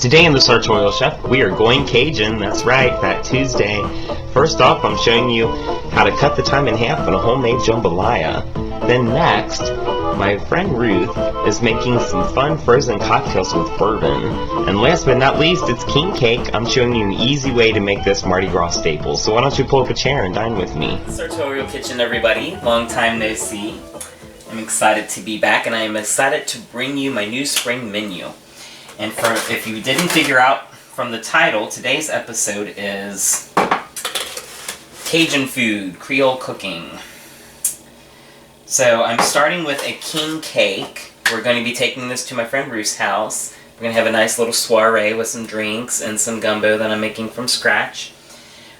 Today in the Sartorial Chef, we are going Cajun. That's right, Fat Tuesday. First off, I'm showing you how to cut the thyme in half in a homemade jambalaya. Then next, my friend Ruth is making some fun frozen cocktails with bourbon. And last but not least, it's king cake. I'm showing you an easy way to make this Mardi Gras staple. So why don't you pull up a chair and dine with me. Sartorial Kitchen, everybody. Long time no see. I'm excited to be back, and I am excited to bring you my new spring menu. And if you didn't figure out from the title, today's episode is Cajun food, Creole cooking. So I'm starting with a king cake. We're going to be taking this to my friend Ruth's house. We're going to have a nice little soiree with some drinks and some gumbo that I'm making from scratch.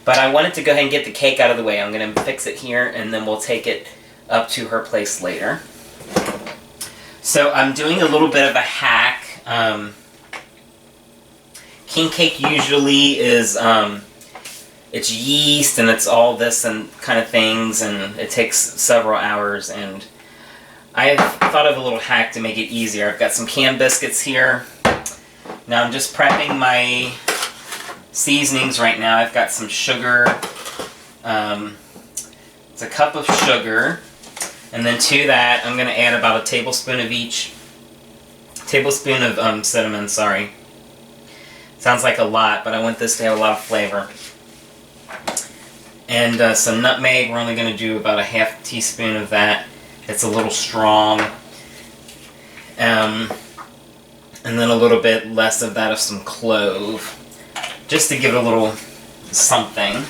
But I wanted to go ahead and get the cake out of the way. I'm going to fix it here, and then we'll take it up to her place later. So I'm doing a little bit of a hack. King cake usually is, it's yeast and it's all this and kind of things, and it takes several hours, and I thought of a little hack to make it easier. I've got some canned biscuits here. Now I'm just prepping my seasonings right now. I've got some sugar. It's a cup of sugar, and then to that I'm going to add about a tablespoon of each. Tablespoon of cinnamon, sorry. Sounds like a lot, but I want this to have a lot of flavor. And some nutmeg. We're only going to do about a half teaspoon of that. It's a little strong. And then a little bit less of that of some clove, just to give it a little something.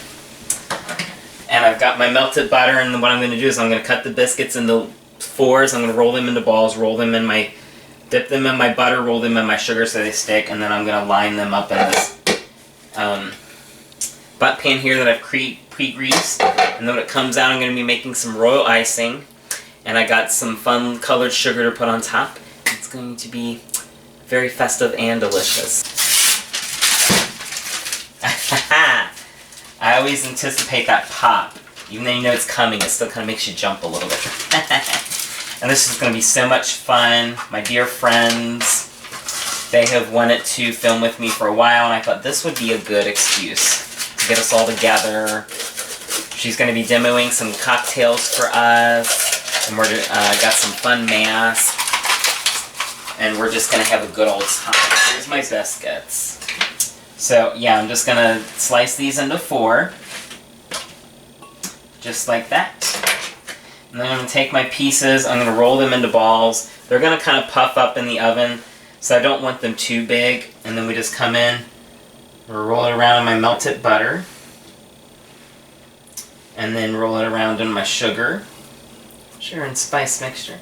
And I've got my melted butter, and what I'm going to do is I'm going to cut the biscuits into fours. I'm going to roll them into balls, dip them in my butter, roll them in my sugar so they stick, and then I'm going to line them up in this butt pan here that I've pre-greased. And then when it comes out, I'm going to be making some royal icing. And I got some fun colored sugar to put on top. It's going to be very festive and delicious. I always anticipate that pop. Even though you know it's coming, it still kind of makes you jump a little bit. And this is going to be so much fun. My dear friends, they have wanted to film with me for a while, and I thought this would be a good excuse to get us all together. She's going to be demoing some cocktails for us, and we're got some fun masks, and we're just going to have a good old time. Here's my biscuits. So yeah, I'm just going to slice these into four, just like that. And then I'm going to take my pieces, I'm going to roll them into balls. They're going to kind of puff up in the oven, so I don't want them too big. And then we just come in, roll it around in my melted butter, and then roll it around in my sugar and spice mixture.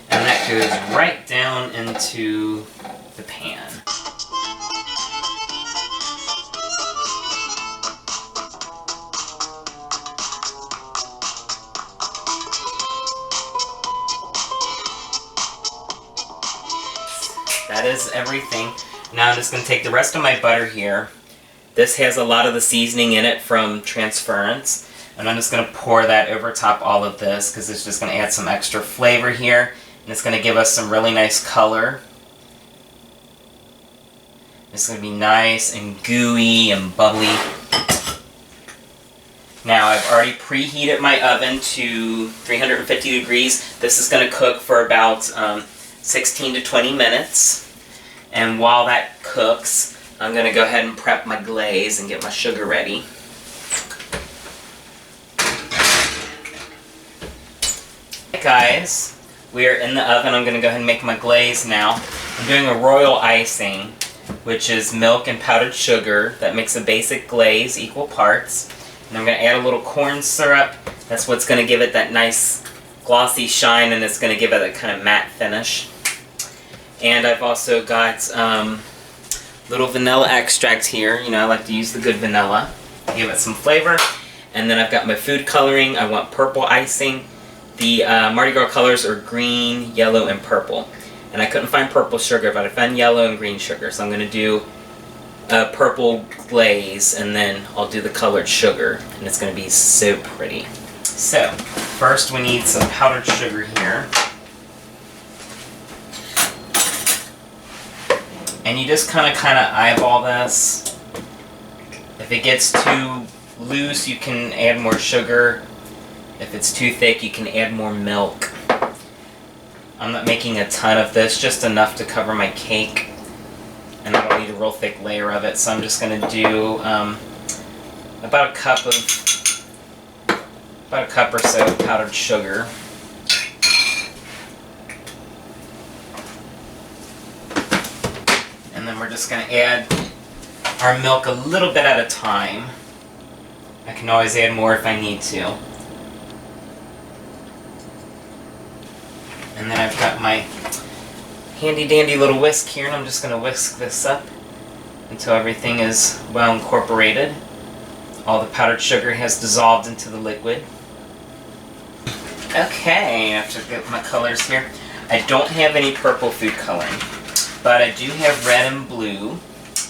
And that goes right down into the pan. That is everything. Now I'm just going to take the rest of my butter here. This has a lot of the seasoning in it from transference. And I'm just going to pour that over top all of this because it's just going to add some extra flavor here. And it's going to give us some really nice color. It's going to be nice and gooey and bubbly. Now I've already preheated my oven to 350 degrees. This is going to cook for about 16 to 20 minutes. And while that cooks, I'm going to go ahead and prep my glaze and get my sugar ready. Hey guys, we are in the oven. I'm going to go ahead and make my glaze now. I'm doing a royal icing, which is milk and powdered sugar. That makes a basic glaze, equal parts. And I'm going to add a little corn syrup. That's what's going to give it that nice glossy shine, and it's going to give it a kind of matte finish. And I've also got little vanilla extract here. You know, I like to use the good vanilla to give it some flavor. And then I've got my food coloring. I want purple icing. The Mardi Gras colors are green, yellow, and purple. And I couldn't find purple sugar, but I found yellow and green sugar. So I'm going to do a purple glaze, and then I'll do the colored sugar. And it's going to be so pretty. So, first we need some powdered sugar here. And you just kind of eyeball this. If it gets too loose, you can add more sugar. If it's too thick, you can add more milk. I'm not making a ton of this, just enough to cover my cake. And I don't need a real thick layer of it, so I'm just going to do about a cup or so of powdered sugar. And then we're just going to add our milk a little bit at a time. I can always add more if I need to. And then I've got my handy dandy little whisk here, and I'm just going to whisk this up until everything is well incorporated. All the powdered sugar has dissolved into the liquid. Okay, I have to get my colors here. I don't have any purple food coloring, but I do have red and blue,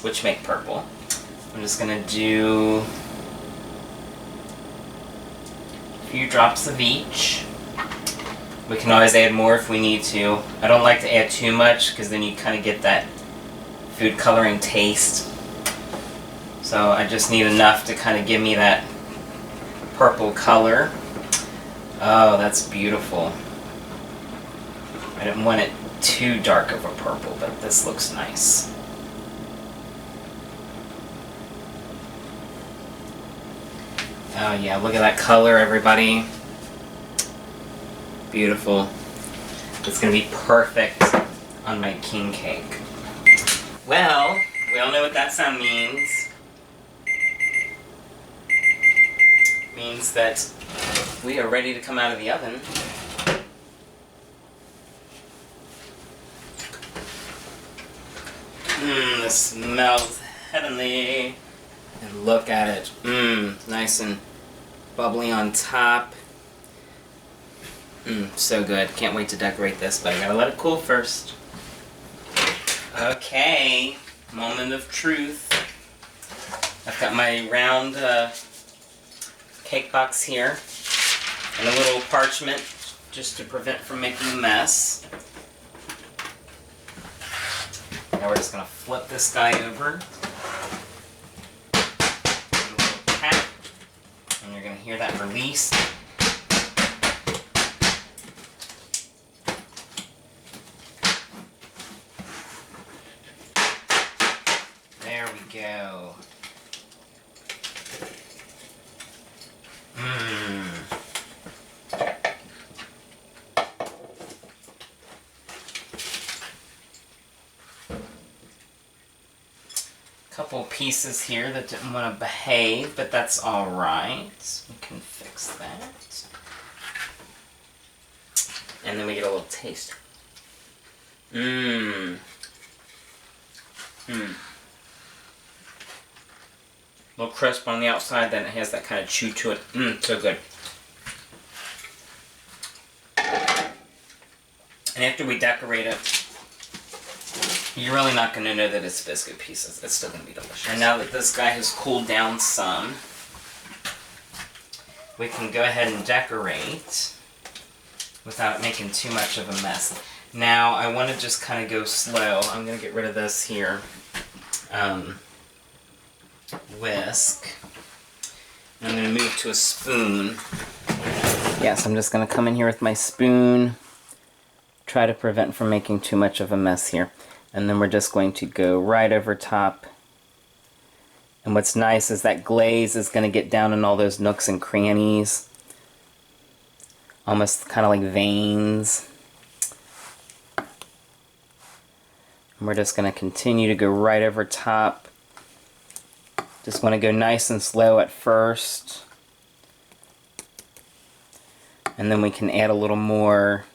which make purple. I'm just going to do a few drops of each. We can always add more if we need to. I don't like to add too much because then you kind of get that food coloring taste. So I just need enough to kind of give me that purple color. Oh, that's beautiful. I didn't want it too dark of a purple, but this looks nice. Oh yeah, look at that color, everybody. Beautiful. It's going to be perfect on my king cake. Well, we all know what that sound means. It means that we are ready to come out of the oven. This smells heavenly. And look at it. Nice and bubbly on top. So good. Can't wait to decorate this, but I gotta let it cool first. Okay, moment of truth. I've got my round cake box here and a little parchment just to prevent from making a mess. Now we're just gonna flip this guy over. Give it a little tap, and you're gonna hear that release. There we go. Couple pieces here that didn't want to behave, but that's all right. We can fix that. And then we get a little taste. A little crisp on the outside, then it has that kind of chew to it. So good. And after we decorate it, you're really not going to know that it's biscuit pieces. It's still going to be delicious. And now that this guy has cooled down some, we can go ahead and decorate without making too much of a mess. Now, I want to just kind of go slow. I'm going to get rid of this here. Whisk. And I'm going to move to a spoon. Yes, I'm just going to come in here with my spoon. Try to prevent from making too much of a mess here. And then we're just going to go right over top. And what's nice is that glaze is going to get down in all those nooks and crannies. Almost kind of like veins. And we're just going to continue to go right over top. Just want to go nice and slow at first. And then we can add a little more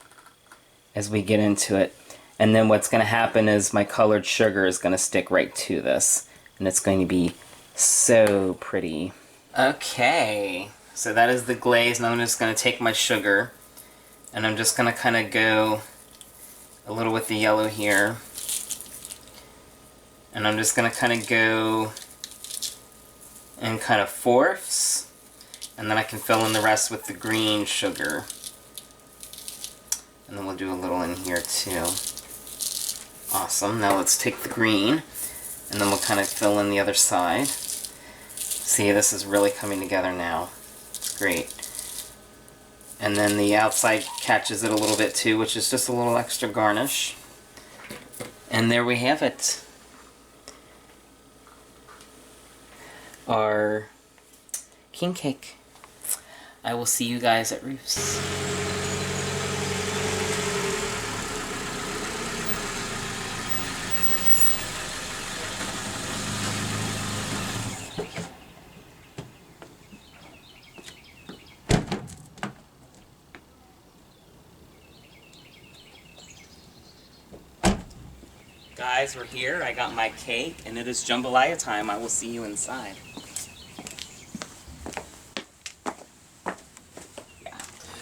as we get into it. And then what's going to happen is my colored sugar is going to stick right to this. And it's going to be so pretty. Okay, so that is the glaze. Now I'm just going to take my sugar. And I'm just going to kind of go a little with the yellow here. And I'm just going to kind of go in kind of fourths. And then I can fill in the rest with the green sugar. And then we'll do a little in here too. Awesome. Now let's take the green, and then we'll kind of fill in the other side. See, this is really coming together now. It's great. And then the outside catches it a little bit too, which is just a little extra garnish. And there we have it. Our king cake. I will see you guys at Ruth's. Guys, we're here. I got my cake, and it is jambalaya time. I will see you inside.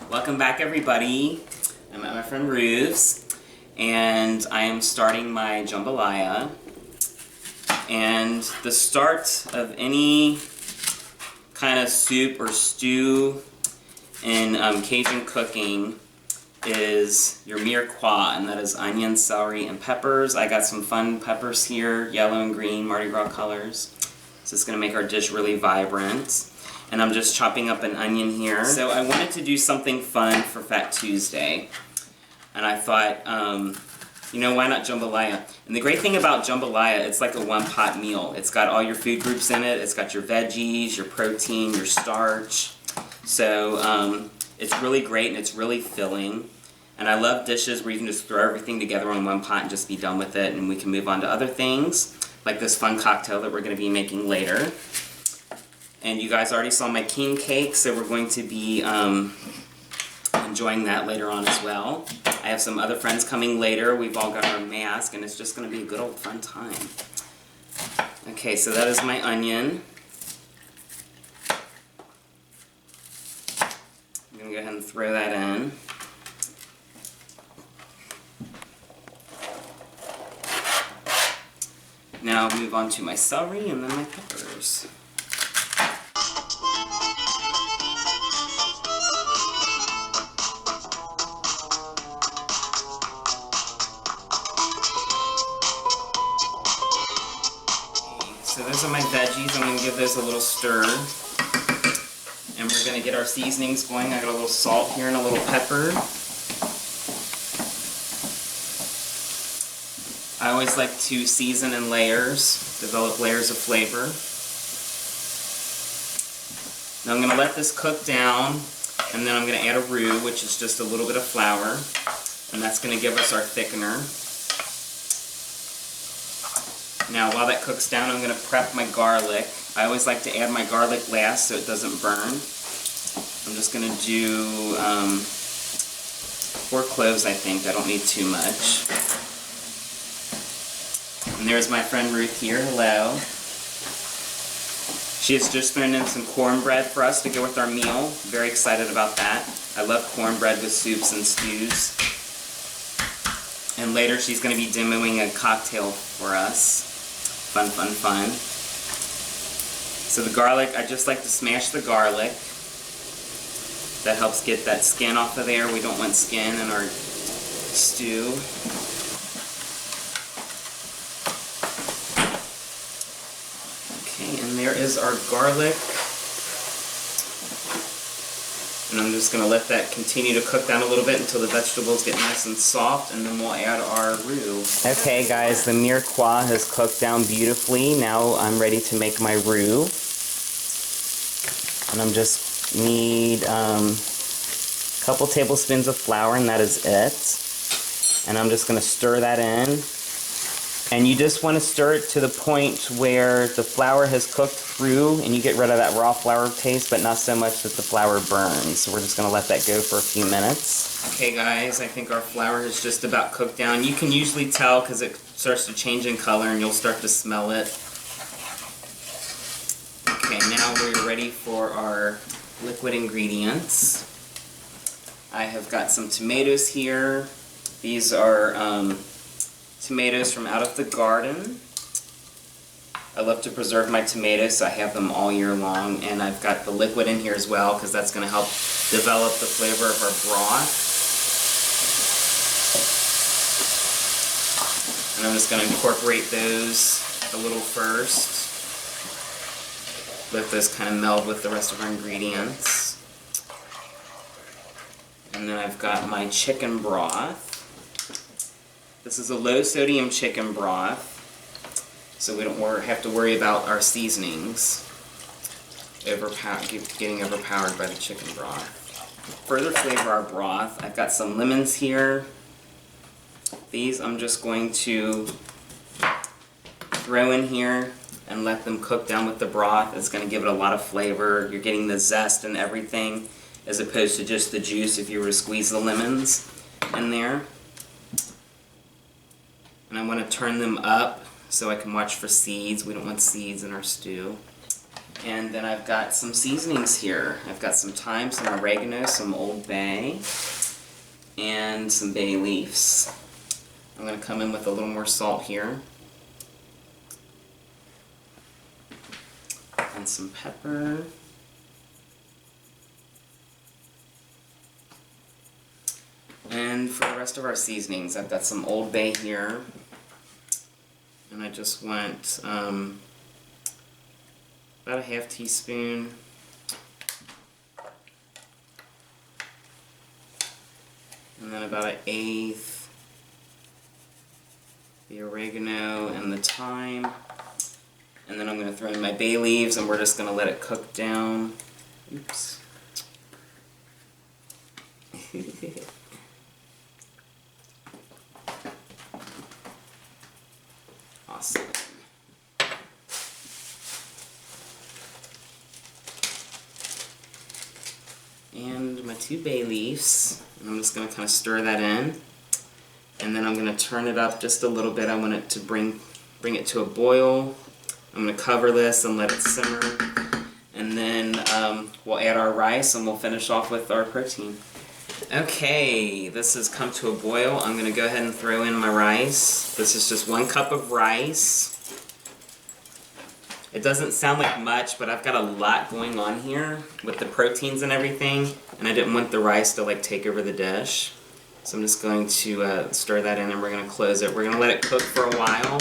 Welcome back, everybody. I'm at my friend Ruth's, and I am starting my jambalaya. And the start of any kind of soup or stew in Cajun cooking is your mirepoix, and that is onion, celery, and peppers. I got some fun peppers here, yellow and green, Mardi Gras colors. So it's going to make our dish really vibrant. And I'm just chopping up an onion here. So I wanted to do something fun for Fat Tuesday. And I thought, you know, why not jambalaya? And the great thing about jambalaya, it's like a one-pot meal. It's got all your food groups in it. It's got your veggies, your protein, your starch. So it's really great, and it's really filling. And I love dishes where you can just throw everything together on one pot and just be done with it, and we can move on to other things, like this fun cocktail that we're going to be making later. And you guys already saw my king cake, so we're going to be enjoying that later on as well. I have some other friends coming later. We've all got our mask, and it's just going to be a good old fun time. Okay, so that is my onion. I'm going to go ahead and throw that in. Now I'll move on to my celery and then my peppers. So those are my veggies. I'm going to give those a little stir. And we're going to get our seasonings going. I got a little salt here and a little pepper. I always like to season in layers, develop layers of flavor. Now I'm going to let this cook down, and then I'm going to add a roux, which is just a little bit of flour, and that's going to give us our thickener. Now while that cooks down, I'm going to prep my garlic. I always like to add my garlic last so it doesn't burn. I'm just going to do 4 cloves, I think. I don't need too much. And there's my friend Ruth here. Hello. She has just thrown in some cornbread for us to go with our meal. Very excited about that. I love cornbread with soups and stews. And later she's going to be demoing a cocktail for us. Fun, fun, fun. So the garlic, I just like to smash the garlic. That helps get that skin off of there. We don't want skin in our stew. Okay, and there is our garlic. And I'm just going to let that continue to cook down a little bit until the vegetables get nice and soft, and then we'll add our roux. Okay guys, the mirepoix has cooked down beautifully. Now I'm ready to make my roux. And I'm just need a couple tablespoons of flour, and that is it. And I'm just going to stir that in. And you just want to stir it to the point where the flour has cooked through and you get rid of that raw flour taste, but not so much that the flour burns. So we're just going to let that go for a few minutes. Okay guys, I think our flour is just about cooked down. You can usually tell because it starts to change in color and you'll start to smell it. Okay, now we're ready for our liquid ingredients. I have got some tomatoes here. These are tomatoes from out of the garden. I love to preserve my tomatoes, so I have them all year long. And I've got the liquid in here as well, because that's going to help develop the flavor of our broth. And I'm just going to incorporate those a little first. Let those kind of meld with the rest of our ingredients. And then I've got my chicken broth. This is a low sodium chicken broth, so we don't have to worry about our seasonings getting overpowered by the chicken broth. Further flavor our broth, I've got some lemons here. These I'm just going to throw in here and let them cook down with the broth. It's going to give it a lot of flavor. You're getting the zest and everything, as opposed to just the juice if you were to squeeze the lemons in there. And I want to turn them up so I can watch for seeds. We don't want seeds in our stew. And then I've got some seasonings here. I've got some thyme, some oregano, some Old Bay, and some bay leaves. I'm going to come in with a little more salt here. And some pepper. And for the rest of our seasonings, I've got some Old Bay here. And I just want about a half teaspoon. And then about an eighth. The oregano and the thyme. And then I'm going to throw in my bay leaves and we're just going to let it cook down. Oops. Awesome. And my 2 bay leaves. And I'm just going to kind of stir that in. And then I'm going to turn it up just a little bit. I want it to bring it to a boil. I'm going to cover this and let it simmer. And then we'll add our rice and we'll finish off with our protein. Okay, this has come to a boil. I'm going to go ahead and throw in my rice. This is just 1 cup of rice. It doesn't sound like much, but I've got a lot going on here with the proteins and everything, and I didn't want the rice to like take over the dish. So I'm just going to stir that in and we're going to close it. We're going to let it cook for a while.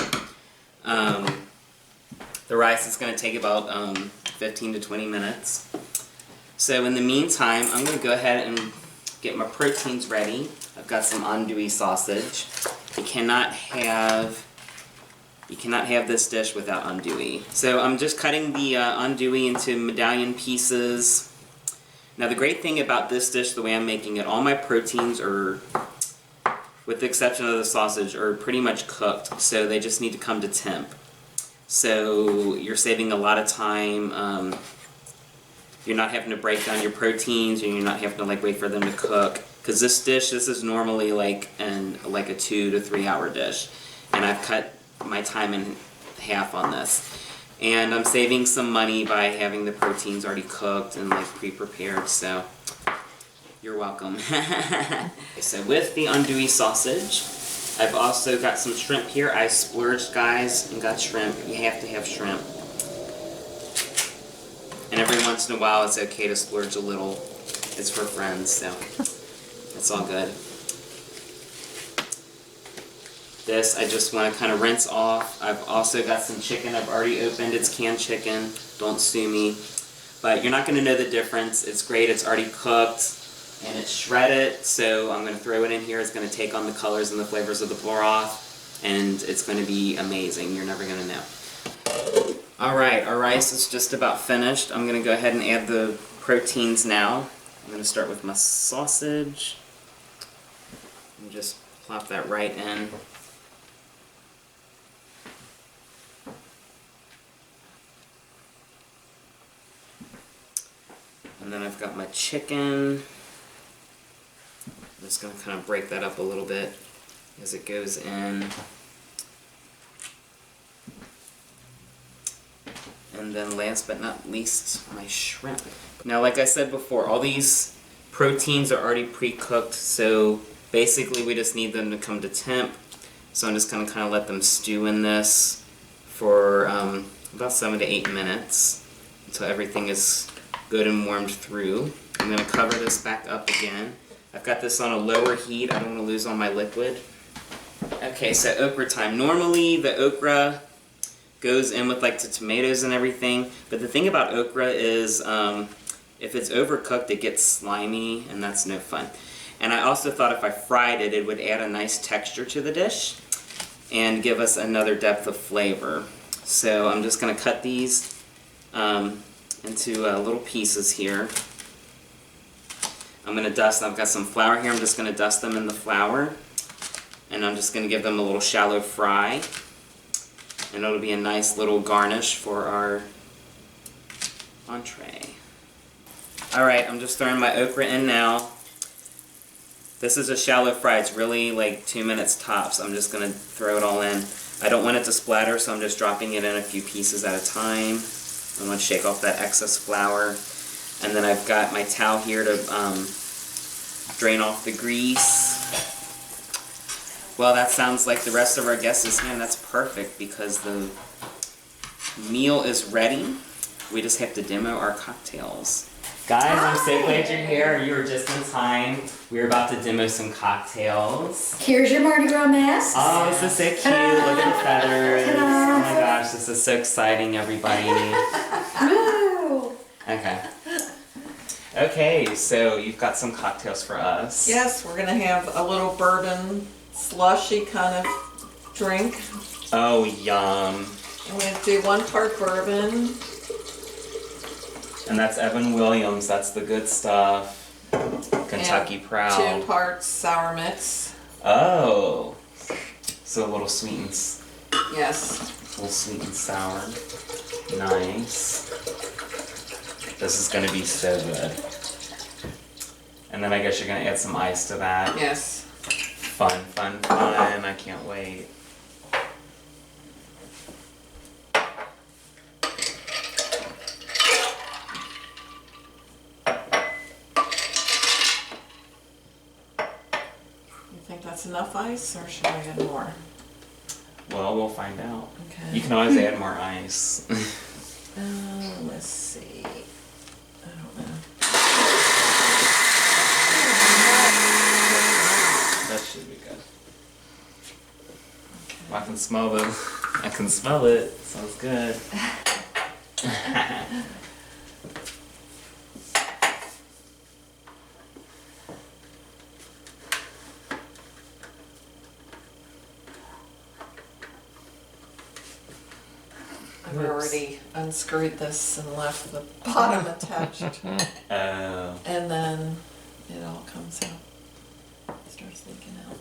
The rice is going to take about 15 to 20 minutes. So in the meantime, I'm going to go ahead and get my proteins ready. I've got some andouille sausage. You cannot have this dish without andouille. So I'm just cutting the andouille into medallion pieces. Now the great thing about this dish, the way I'm making it, all my proteins are, with the exception of the sausage, are pretty much cooked. So they just need to come to temp. So you're saving a lot of time. You're not having to break down your proteins, and you're not having to like wait for them to cook. Because this is normally like a 2 to 3 hour dish, and I've cut my time in half on this. And I'm saving some money by having the proteins already cooked and like pre-prepared. So you're welcome. So with the andouille sausage, I've also got some shrimp here. I splurged, guys, and got shrimp. You have to have shrimp. And every once in a while, it's okay to splurge a little. It's for friends, so it's all good. This, I just want to kind of rinse off. I've also got some chicken I've already opened. It's canned chicken. Don't sue me. But you're not going to know the difference. It's great. It's already cooked. And it's shredded. So I'm going to throw it in here. It's going to take on the colors and the flavors of the broth. And it's going to be amazing. You're never going to know. Alright, our rice is just about finished. I'm going to go ahead and add the proteins now. I'm going to start with my sausage. And just plop that right in. And then I've got my chicken. I'm just going to kind of break that up a little bit as it goes in. And then last but not least, my shrimp. Now, like I said before, all these proteins are already pre-cooked, so basically we just need them to come to temp. So I'm just going to kind of let them stew in this for about 7 to 8 minutes until everything is good and warmed through. I'm going to cover this back up again. I've got this on a lower heat. I don't want to lose all my liquid. Okay, so okra time. Normally the okra goes in with like the tomatoes and everything, but the thing about okra is if it's overcooked it gets slimy and that's no fun. And I also thought if I fried it, it would add a nice texture to the dish and give us another depth of flavor. So I'm just going to cut these into little pieces here. I'm going to dust, I've got some flour here, I'm just going to dust them in the flour. And I'm just going to give them a little shallow fry. And it'll be a nice little garnish for our entree. Alright, I'm just throwing my okra in now. This is a shallow fry, it's really like 2 minutes tops. I'm just going to throw it all in. I don't want it to splatter, so I'm just dropping it in a few pieces at a time. I want to shake off that excess flour. And then I've got my towel here to drain off the grease. Well, that sounds like the rest of our guests is here, and that's perfect because the meal is ready. We just have to demo our cocktails. Guys, I'm so glad you're here. You were just in time. We're about to demo some cocktails. Here's your Mardi Gras mask. Oh, this is so cute. Look at the feathers. Oh my gosh, this is so exciting, everybody. Woo! Okay. Okay, so you've got some cocktails for us. Yes, we're gonna have a little bourbon slushy kind of drink. Oh, yum. I'm gonna do 1 part bourbon. And that's Evan Williams. That's the good stuff. Kentucky and Proud. 2 parts sour mix. Oh. So a little sweet and, Yes. a little sweet and sour. Nice. This is going to be so good. And then I guess you're going to add some ice to that. Yes. Fun, fun, fun. I can't wait. You think that's enough ice, or should I add more? Well, we'll find out. Okay. You can always add more ice. Let's see. I don't know. That should be good. Well, I can smell it. I can smell it. Sounds good. I've already unscrewed this and left the bottom attached. Oh. And then it all comes out. It starts leaking out.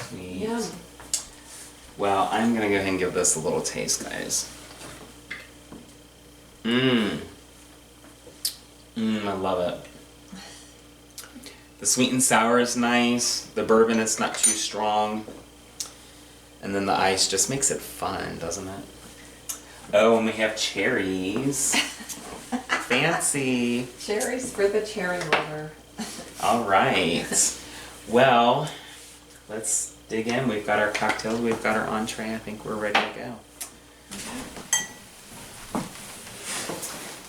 Sweet. Yum. Well, I'm gonna go ahead and give this a little taste, guys. Mmm. Mmm, I love it. The sweet and sour is nice. The bourbon is not too strong. And then the ice just makes it fun, doesn't it? Oh, and we have cherries. Fancy. Cherries for the cherry lover. All right. Well, let's dig in. We've got our cocktails. We've got our entree. I think we're ready to go.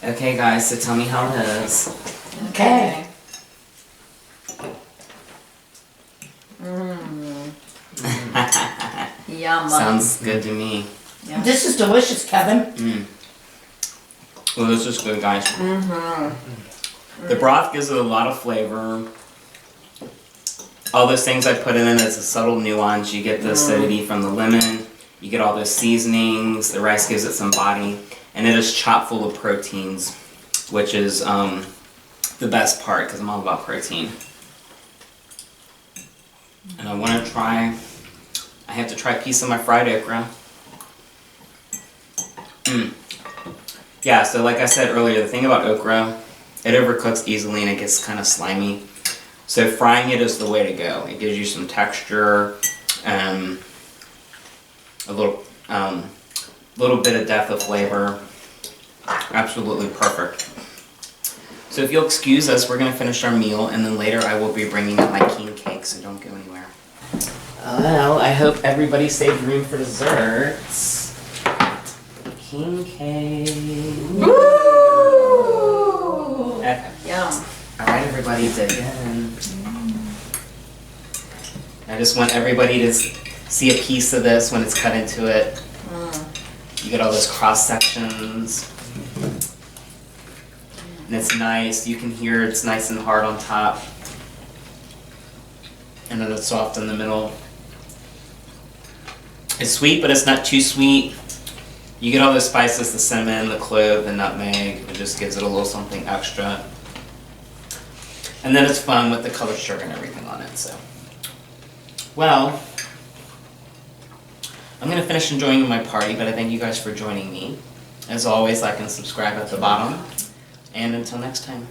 Okay, guys, so tell me how it is. Okay. Yum. Sounds good to me. This is delicious, Kevin. Mm. Well, this is good, guys. Mm-hmm. The broth gives it a lot of flavor. All those things I put in it is a subtle nuance. You get the acidity from the lemon. You get all those seasonings. The rice gives it some body. And it is chock full of proteins, which is the best part because I'm all about protein. And I want to try, I have to try a piece of my fried okra. Yeah, so like I said earlier, the thing about okra, it overcooks easily and it gets kind of slimy. So frying it is the way to go. It gives you some texture, a little bit of depth of flavor. Absolutely perfect. So if you'll excuse us, we're going to finish our meal, and then later I will be bringing up my king cake, so don't go anywhere. Well, I hope everybody saved room for desserts. king cake. Woo! Okay. Yum. Alright, everybody, dig in. I just want everybody to see a piece of this when it's cut into it. You get all those cross sections. And it's nice. You can hear it's nice and hard on top. And then it's soft in the middle. It's sweet, but it's not too sweet. You get all the spices, the cinnamon, the clove, the nutmeg. It just gives it a little something extra. And then it's fun with the colored sugar and everything on it, so. Well, I'm going to finish enjoying my party, but I thank you guys for joining me. As always, like and subscribe at the bottom. And until next time.